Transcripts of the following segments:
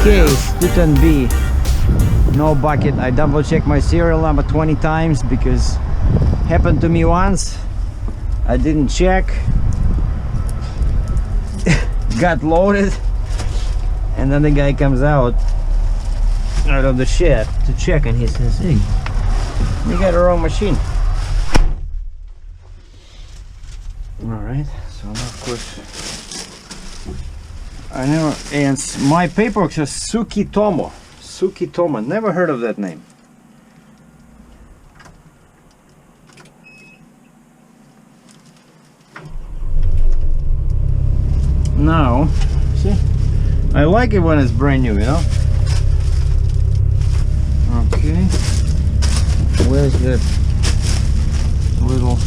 case 210B, no bucket. I double checked my serial number 20 times because happened to me once. I didn't check, got loaded, and then the guy comes out of the shed to check, and he says, "Hey, you got the wrong machine." All right, so now of course I never, and my paperwork says Sukitomo, never heard of that name. Now, see, I like it when it's brand new, you know. Okay, where's that little?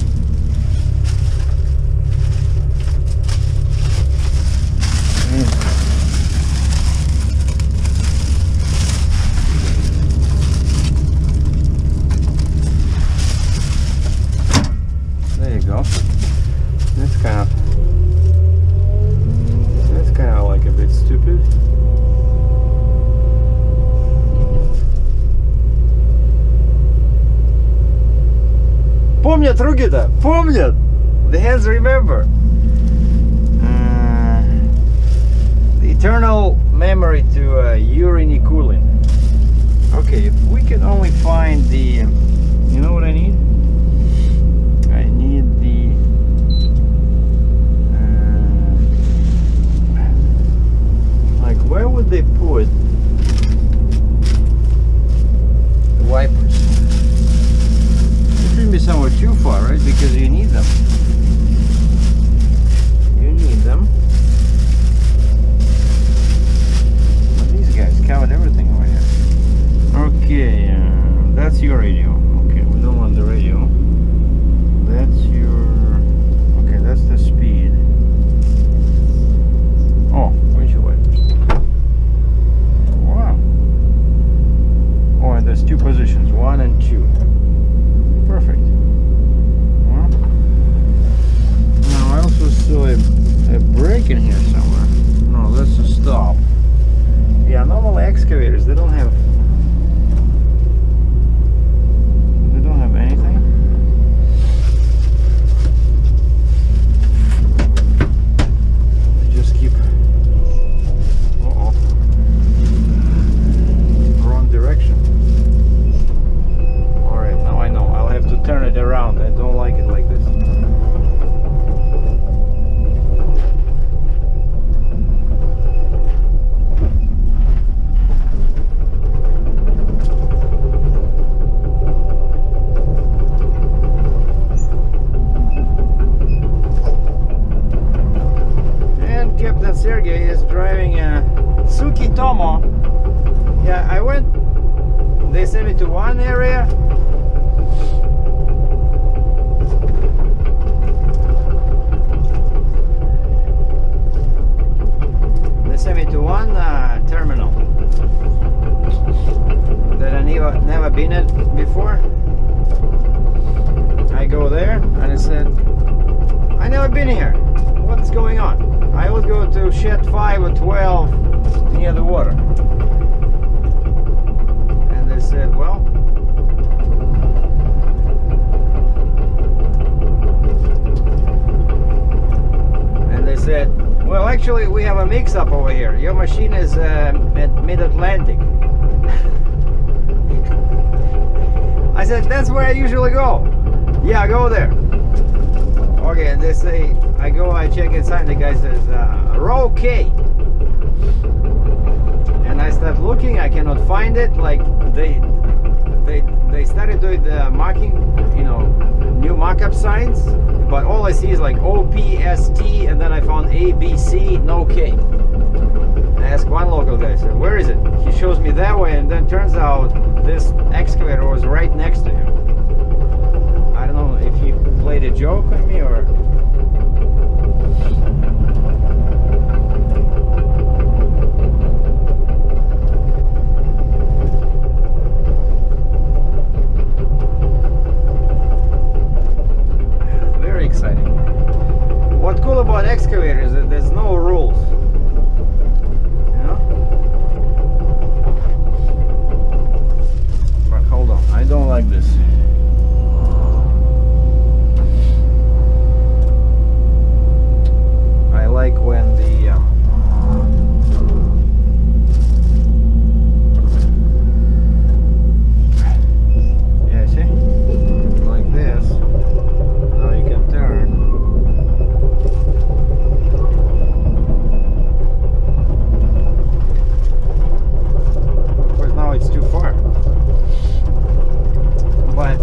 There you go. That's kind of like a bit stupid. Помнят руки-то, помнят. The hands remember. The eternal memory to Yuri Nikulin. Okay, if we can only find the, you know what I need? I need the like, where would they put the wipers? It shouldn't be somewhere too far, right? Because you need them. You need them. But these guys covered everything over here. Okay, that's your radio. Okay, we don't want the radio. That's your... okay, that's the speed. Oh, windshield wipers. Wow. Oh, and there's two positions, 1 and 2. Perfect. Well, now I also saw a brake in here somewhere. No, that's a stop. Yeah, normal excavators, they don't have anything. They just keep wrong direction. Alright, now I know. I'll have to turn it around. I don't like it like this. Sergei is driving a Sukitomo. Yeah, I went, they sent me to one area. They sent me to one terminal that I never been at before. I go there and I said, I never been here. What's going on? I always go to shed 5 or 12 near the water. And they said, well, actually we have a mix-up over here. Your machine is at Mid-Atlantic. I said, that's where I usually go. Yeah, go there. Okay, and they say, I check inside, the guy says, row K. And I start looking, I cannot find it. Like, they started doing the marking, you know, new markup signs, but all I see is like O, P, S, T, and then I found A, B, C, no K. I asked one local guy, I said, where is it? He shows me that way, and then turns out this excavator was right next to him. I don't know if he played a joke on me or... Very exciting. What's cool about excavators is that there's no rules. You know? like this. I like when the yeah, see, like this. Now you can turn. Of course, now it's too far. But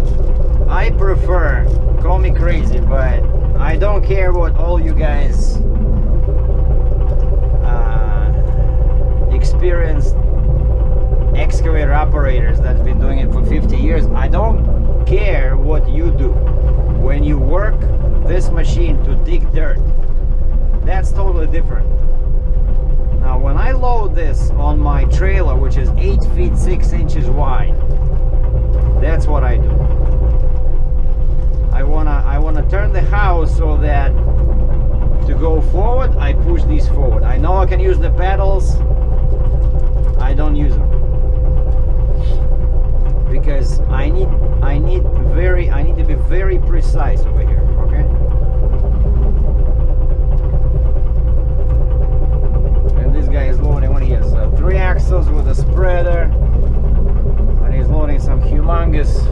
I prefer, call me crazy, but I don't care what all you guys experienced excavator operators that have been doing it for 50 years. I don't care what you do when you work this machine to dig dirt. That's totally different. Now when I load this on my trailer, which is 8 feet 6 inches wide, that's what I do. I wanna turn the house so that to go forward, I push these forward. I know I can use the pedals. I don't use them because I need to be very precise over here. Okay. And this guy is loading when he has 3 axles with a spreader, and he's loading some humongous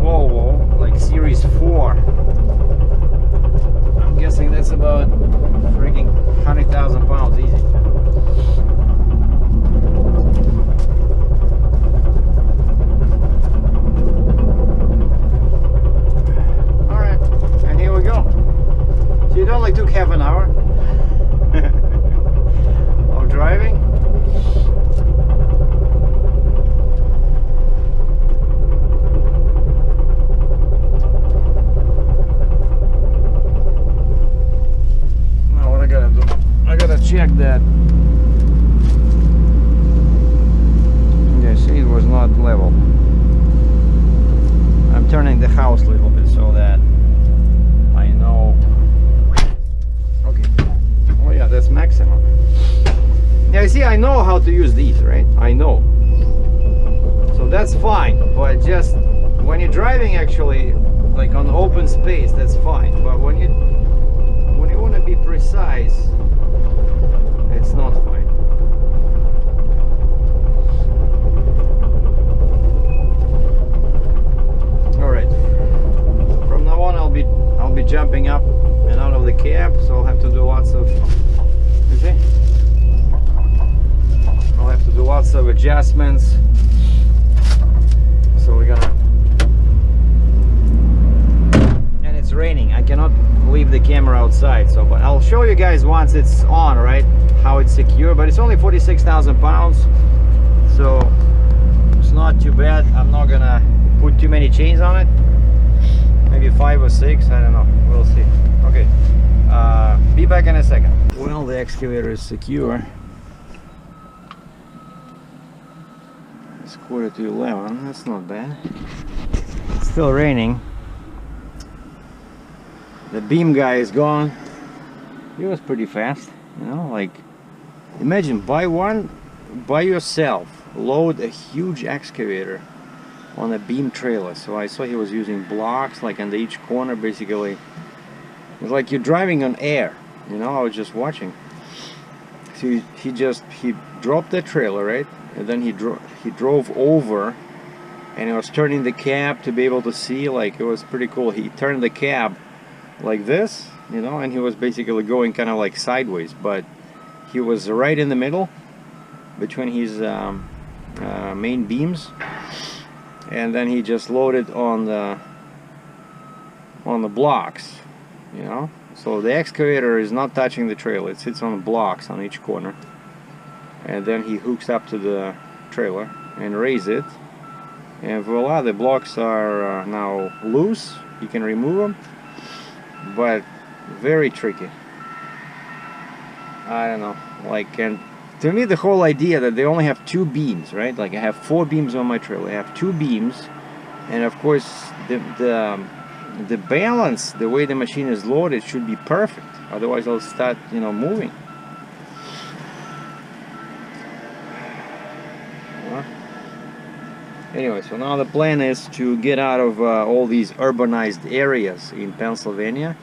Volvo, like Series 4. I'm guessing that's about freaking 100,000 pounds easy. Alright, and here we go. So it only took half an hour of driving. Check that. Okay, see, it was not level. I'm turning the house a little bit so that I know. Okay. Oh yeah, that's maximum. Yeah, see, I know how to use these, right? I know. So that's fine. But just when you're driving, actually, like on open space, that's fine. But when you want to be precise, it's not fine. All right. From now on, I'll be jumping up and out of the cab, so I'll have to do lots of. You see? I'll have to do lots of adjustments. So we're gonna. And it's raining. I cannot leave the camera outside. So, but I'll show you guys once it's on, right? How it's secure, but it's only 46,000 pounds, so it's not too bad. I'm not gonna put too many chains on it, maybe 5 or 6, I don't know, we'll see. Okay, be back in a second. Well, the excavator is secure. It's 11:15, that's not bad. It's still raining. The beam guy is gone. He was pretty fast, you know, like, imagine by yourself load a huge excavator on a beam trailer. So I saw he was using blocks like on each corner. Basically it's like you're driving on air, you know. I was just watching. So he dropped the trailer, right, and then he drove over, and he was turning the cab to be able to see. Like, it was pretty cool. He turned the cab like this, you know, and he was basically going kind of like sideways, but he was right in the middle between his main beams, and then he just loaded on the blocks, you know. So the excavator is not touching the trailer, it sits on blocks on each corner, and then he hooks up to the trailer and raises it, and voila, the blocks are now loose. You can remove them, but very tricky. I don't know, like, and to me the whole idea that they only have 2 beams, right? Like, I have 4 beams on my trailer, I have 2 beams, and of course the balance, the way the machine is loaded, should be perfect, otherwise I'll start, you know, moving. Anyway, so now the plan is to get out of all these urbanized areas in Pennsylvania.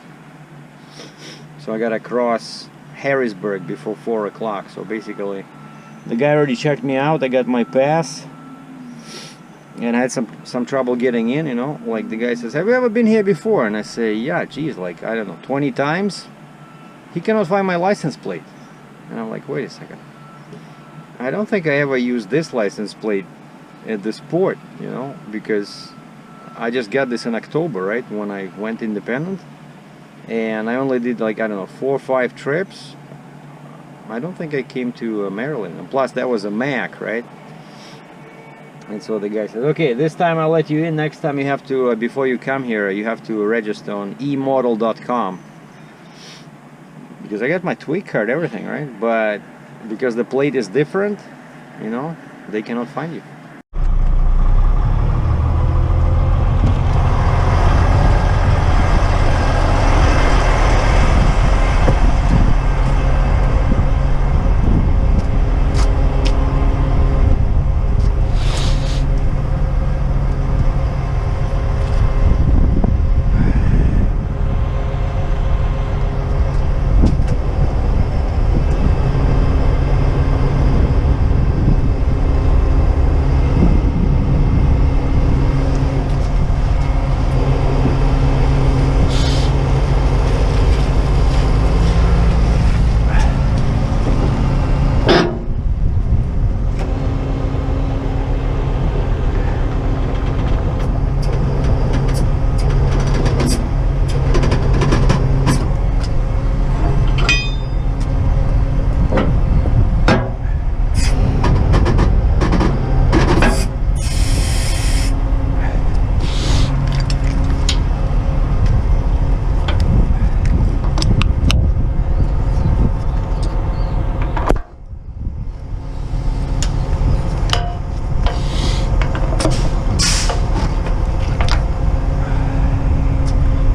So I gotta cross Harrisburg before 4 o'clock. So basically, the guy already checked me out. I got my pass, and I had some trouble getting in, you know. Like the guy says, have you ever been here before? And I say, yeah, geez, like, I don't know, 20 times. He cannot find my license plate. And I'm like, wait a second. I don't think I ever used this license plate at this port, you know, because I just got this in October, right, when I went independent. And I only did, like, I don't know, 4 or 5 trips. I don't think I came to Maryland. And plus, that was a Mac, right? And so the guy said, okay, this time I'll let you in. Next time you have to, before you come here, you have to register on emodel.com. Because I got my tweak card, everything, right? But because the plate is different, you know, they cannot find you.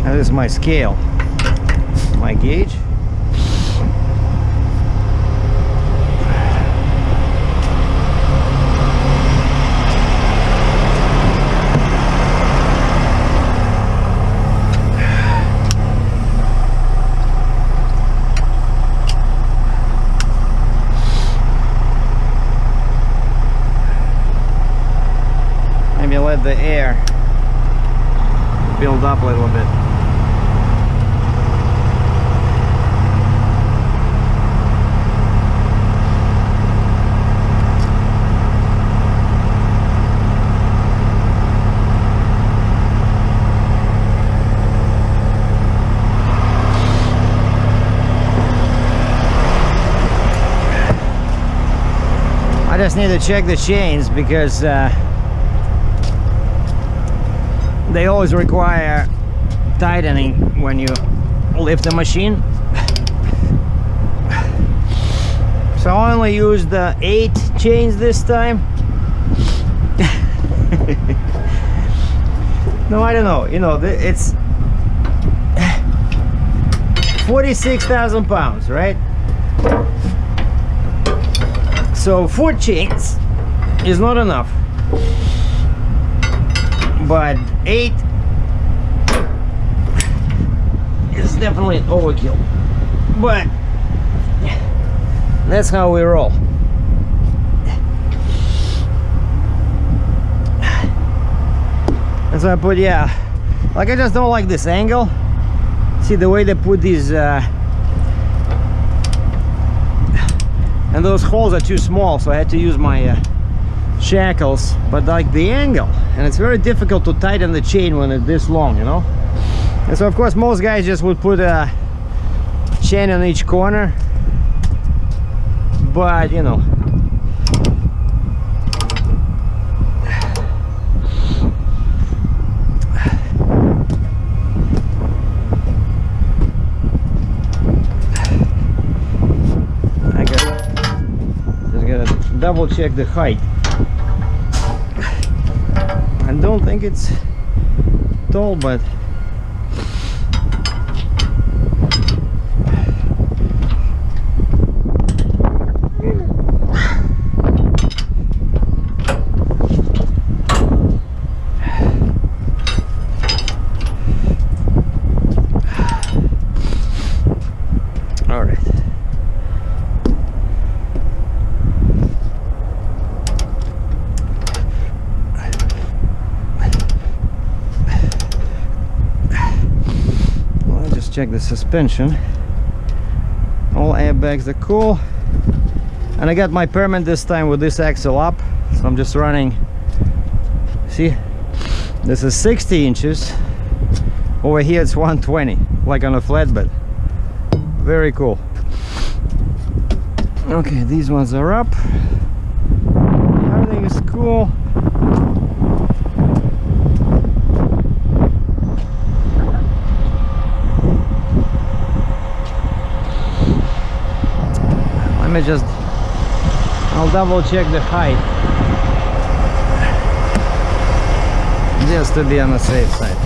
This is my scale, my gauge. Maybe let the air build up a little bit. I just need to check the chains because they always require tightening when you lift the machine. So I only used the 8 chains this time. No, I don't know, you know, it's 46,000 pounds, right? So 4 chains is not enough, but 8 is definitely overkill. But that's how we roll. And so I put, yeah, like I just don't like this angle. See the way they put these and those holes are too small, so I had to use my shackles. But like the angle, and it's very difficult to tighten the chain when it's this long, you know. And so of course most guys just would put a chain on each corner, but you know, double check the height. I don't think it's tall, but check the suspension. All airbags are cool, and I got my permit this time with this axle up, so I'm just running. See, this is 60 inches. Over here it's 120, like on a flatbed. Very cool. Okay, these ones are up. Everything is cool. Let me just, I'll double check the height, just to be on the safe side.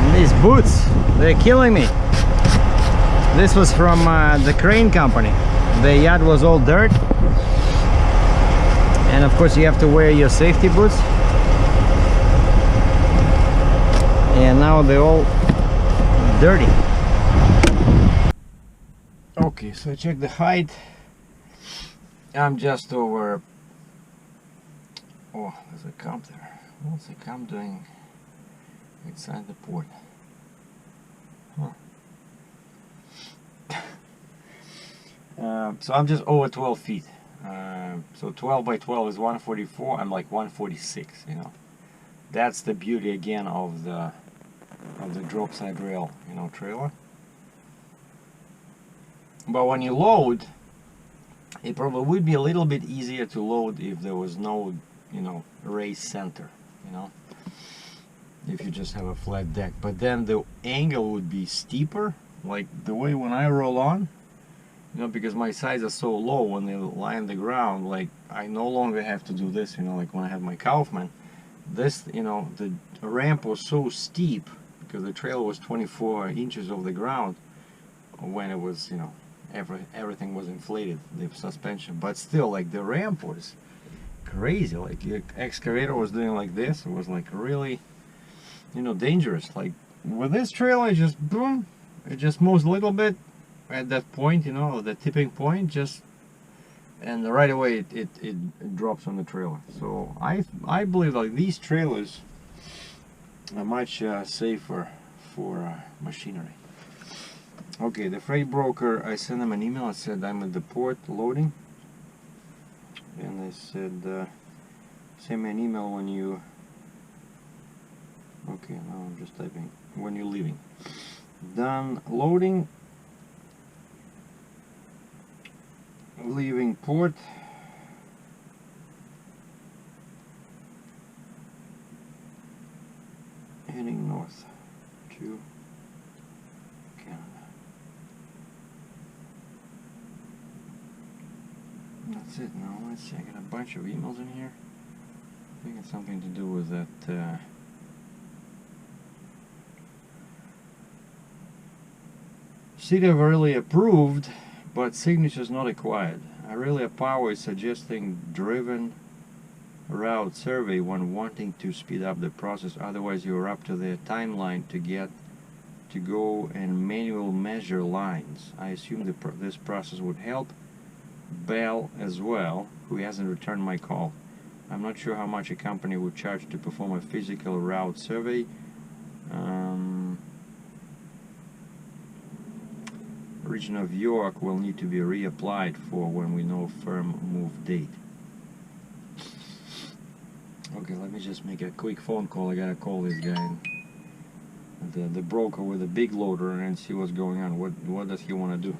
And these boots, they're killing me. This was from the crane company. The yacht was all dirt, and of course you have to wear your safety boots, and now they're all dirty. Okay, so check the height. I'm just over, oh, there's a comp there. What's the comp doing inside the port? Huh. So I'm just over 12 feet. So 12 by 12 is 144. I'm like 146, you know. That's the beauty again of the drop side rail, you know, trailer. But when you load, it probably would be a little bit easier to load if there was no, you know, raised center, you know, if you just have a flat deck. But then the angle would be steeper, like the way when I roll on, you know, because my sides are so low when they lie on the ground. Like, I no longer have to do this, you know, like when I had my Kaufman. This, you know, the ramp was so steep because the trailer was 24 inches off the ground when it was, you know, everything was inflated, the suspension. But still, like, the ramp was crazy. Like, the excavator was doing like this. It was like really, you know, dangerous. Like with this trailer, it just boom, it just moves a little bit at that point, you know, the tipping point, just, and right away it drops on the trailer. So I believe like these trailers are much safer for machinery. Okay, the freight broker, I sent them an email. I said I'm at the port loading, and they said send me an email when you, okay, now I'm just typing, when you're leaving. Done loading, leaving port, heading north to Canada. That's it. Now let's see, I got a bunch of emails in here. I think it's something to do with that City of Aurelia approved, but signatures not acquired. Aurelia Power is suggesting driven route survey when wanting to speed up the process. Otherwise, you're up to the timeline to get to go and manual measure lines. I assume this process would help Bell as well, who hasn't returned my call. I'm not sure how much a company would charge to perform a physical route survey. Region of York will need to be reapplied for when we know firm move date. Okay, let me just make a quick phone call. I gotta call this guy, the broker with the big loader, and see what's going on. What does he want to do?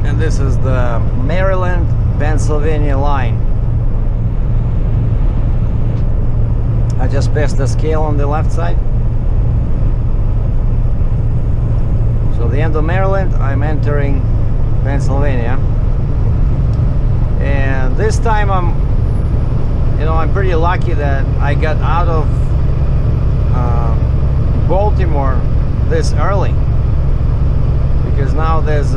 And this is the Maryland-Pennsylvania line. I just passed the scale on the left side. So the end of Maryland, I'm entering Pennsylvania. And this time I'm pretty lucky that I got out of Baltimore this early. Because now there's,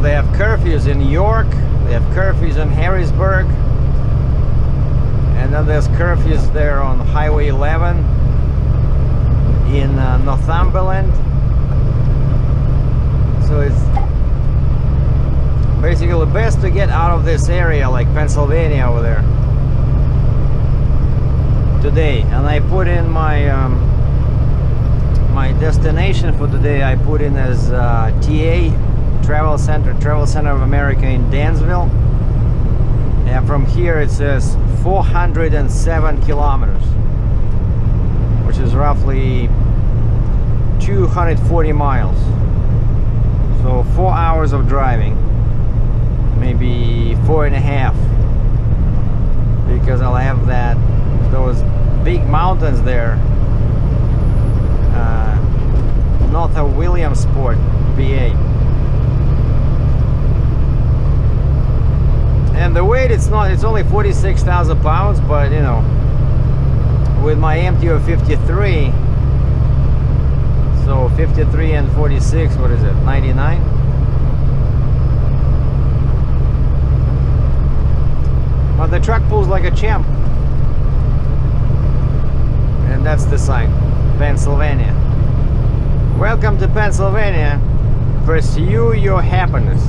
they have curfews in New York, they have curfews in Harrisburg, and then there's curfews there on Highway 11 in Northumberland. So it's basically best to get out of this area, like Pennsylvania over there, today. And I put in my my destination for today. I put in as TA, Travel Center of America in Dansville. And from here it says 407 kilometers, which is roughly 240 miles. So 4 hours of driving, maybe 4.5, because I'll have those big mountains there, north of Williamsport, PA. And the weight, it's only 46,000 pounds, but you know, with my empty of 53, so 53 and 46, what is it, 99? But the truck pulls like a champ. And that's the sign, Pennsylvania. Welcome to Pennsylvania. Pursue your happiness.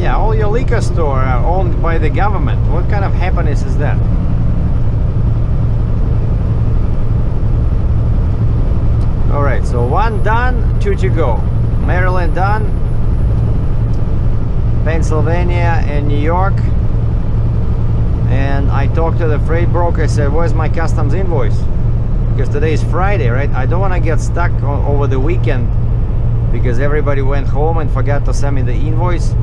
Yeah, all your liquor store are owned by the government. What kind of happiness is that? Alright, so 1 done, 2 to go. Maryland done, Pennsylvania and New York. And I talked to the freight broker. I said, where's my customs invoice? Because today is Friday, right? I don't want to get stuck over the weekend because everybody went home and forgot to send me the invoice.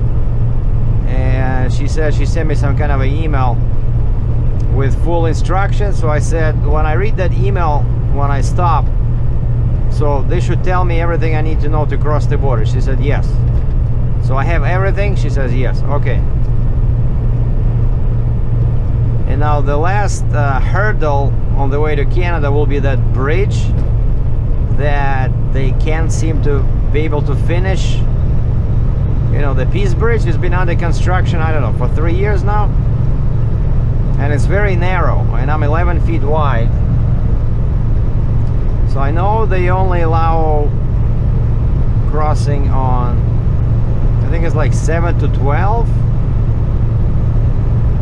And she said she sent me some kind of an email with full instructions. So I said, when I read that email, when I stop, so they should tell me everything I need to know to cross the border. She said yes. So I have everything? She says yes. Okay. And now the last hurdle on the way to Canada will be that bridge that they can't seem to be able to finish. You know, the Peace Bridge has been under construction, I don't know, for 3 years now. And it's very narrow, and I'm 11 feet wide. So I know they only allow crossing on, I think it's like 7 to 12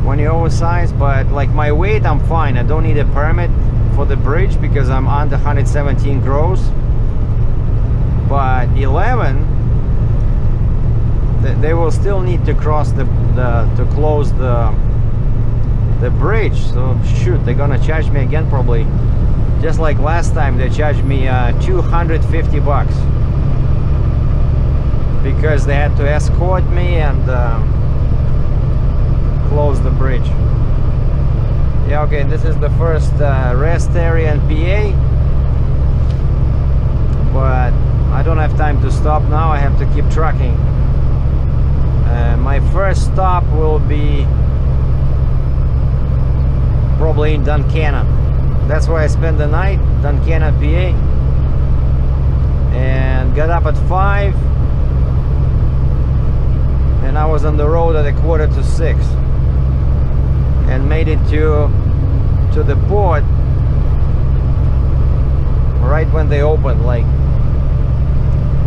when you're oversized, but like my weight, I'm fine. I don't need a permit for the bridge because I'm under 117 gross. But 11, they will still need to cross to close the bridge. So shoot, they're gonna charge me again probably. Just like last time, they charged me 250 bucks because they had to escort me and close the bridge. Yeah, okay, this is the first rest area in PA, but I don't have time to stop now. I have to keep trucking. My first stop will be probably in Duncannon. That's where I spent the night, Duncannon, PA. And got up at 5. And I was on the road at 5:45. And made it to the port right when they opened, like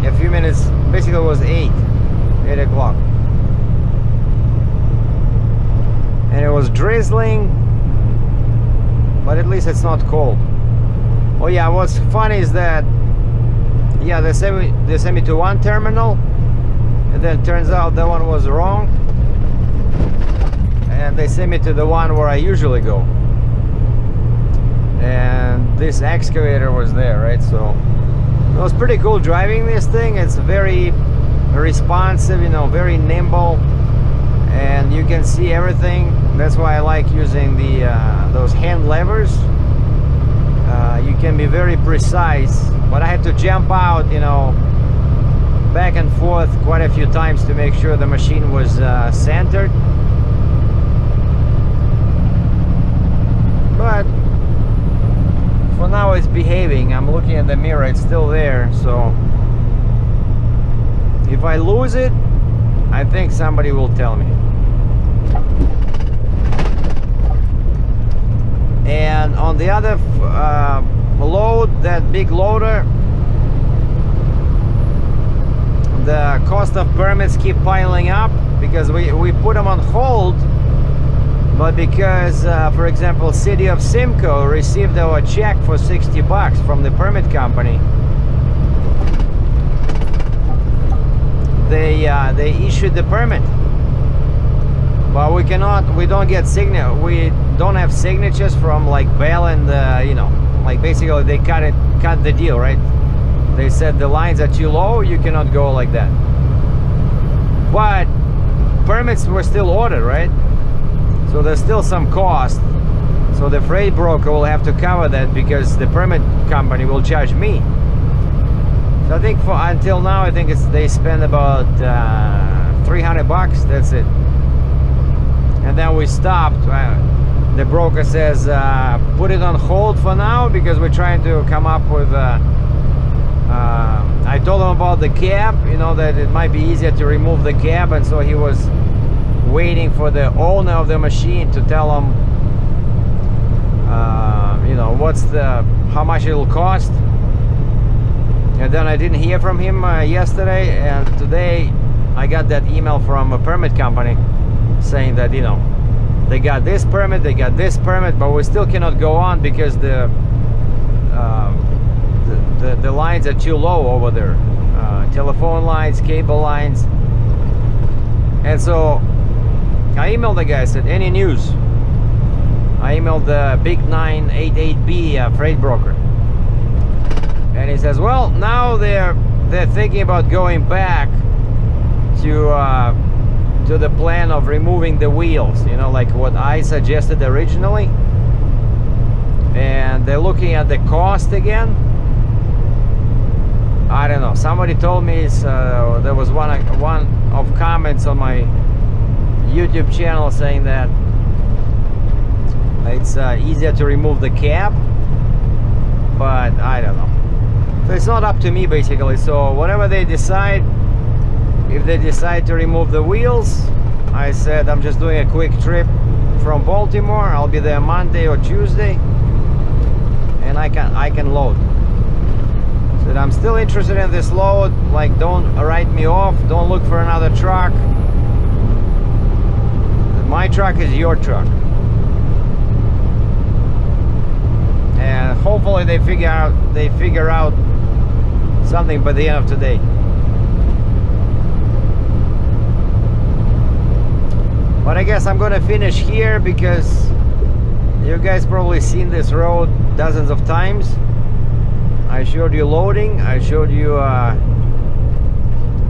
a few minutes. Basically it was 8 o'clock. And it was drizzling, but at least it's not cold. Oh yeah, what's funny is that, yeah, they sent me to one terminal, and then turns out that one was wrong, and they sent me to the one where I usually go. And this excavator was there, right? So it was pretty cool driving this thing. It's very responsive, you know, very nimble, and you can see everything. That's why I like using those hand levers. You can be very precise, but I had to jump out, you know, back and forth quite a few times to make sure the machine was centered. But for now it's behaving. I'm looking at the mirror, it's still there. So if I lose it, I think somebody will tell me. And on the other load, that big loader, the cost of permits keep piling up because we put them on hold. But because, for example, City of Simcoe received our check for $60 from the permit company, they issued the permit. But we don't have signatures from like Bell and you know, like basically they cut the deal, right? They said the lines are too low, you cannot go like that. But permits were still ordered, right? So there's still some cost. So the freight broker will have to cover that because the permit company will charge me. So I think until now, I think they spend about $300. That's it. And then we stopped. The broker says put it on hold for now because we're trying to come up with. I told him about the cab, you know, that it might be easier to remove the cab, and so he was waiting for the owner of the machine to tell him, you know, how much it'll cost. And then I didn't hear from him yesterday, and today I got that email from a permit company saying that, you know, they got this permit, but we still cannot go on because the lines are too low over there. Telephone lines, cable lines. And so I emailed the guy, I said, any news? I emailed the big 988B freight broker. And he says, well, now they're thinking about going back to the plan of removing the wheels, you know, like what I suggested originally. And they're looking at the cost again. I don't know. Somebody told me there was one of comments on my YouTube channel saying that it's easier to remove the cab, but I don't know. So it's not up to me basically. So whatever they decide, if they decide to remove the wheels, I said I'm just doing a quick trip from Baltimore. I'll be there Monday or Tuesday, and I can load. So I'm still interested in this load. Like, don't write me off. Don't look for another truck. My truck is your truck, and hopefully they figure out something by the end of today. But I guess I'm gonna finish here because you guys probably seen this road dozens of times. I showed you loading, I showed you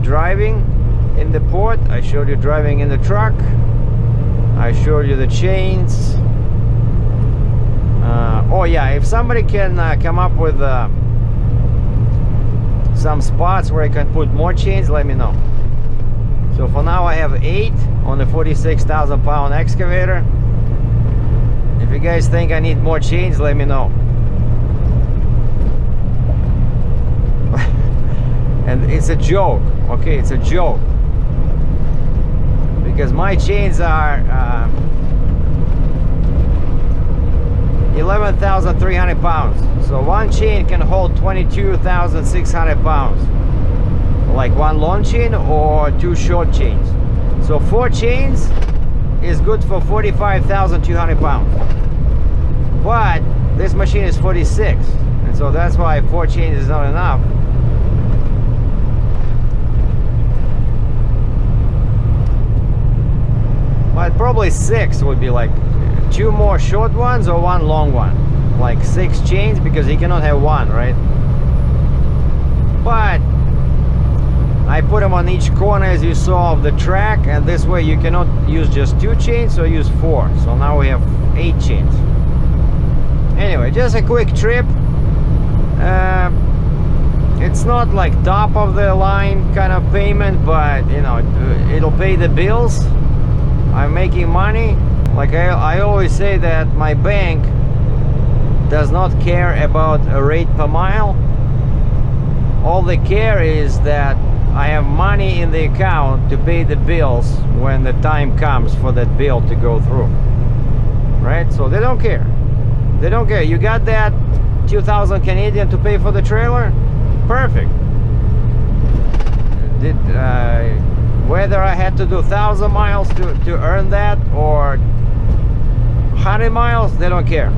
driving in the port, I showed you driving in the truck, I showed you the chains. Oh yeah, if somebody can come up with some spots where I can put more chains, let me know. So for now I have 8 on the 46,000 pound excavator. If you guys think I need more chains, let me know. And it's a joke, okay, it's a joke, because my chains are 11,300 pounds. So one chain can hold 22,600 pounds, like one long chain or 2 short chains. So 4 chains is good for 45,200 pounds. But this machine is 46, and so that's why 4 chains is not enough. But probably 6 would be like 2 more short ones or 1 long one, like 6 chains, because you cannot have 1, right? But I put them on each corner, as you saw, of the track, and this way you cannot use just 2 chains, so use 4. So now we have 8 chains. Anyway, just a quick trip. It's not like top of the line kind of payment, but you know, it'll pay the bills. I'm making money. Like I always say that my bank does not care about a rate per mile. All they care is that I have money in the account to pay the bills when the time comes for that bill to go through, right? So they don't care. They don't care. You got that 2,000 Canadian to pay for the trailer, perfect. Did whether I had to do 1,000 miles to earn that or 100 miles, they don't care.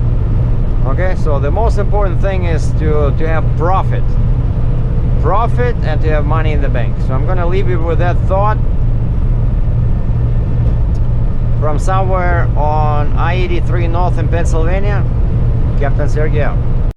Okay, so the most important thing is to have profit and to have money in the bank. So I'm gonna leave you with that thought from somewhere on I-83 North in Pennsylvania. Captain Sergei out.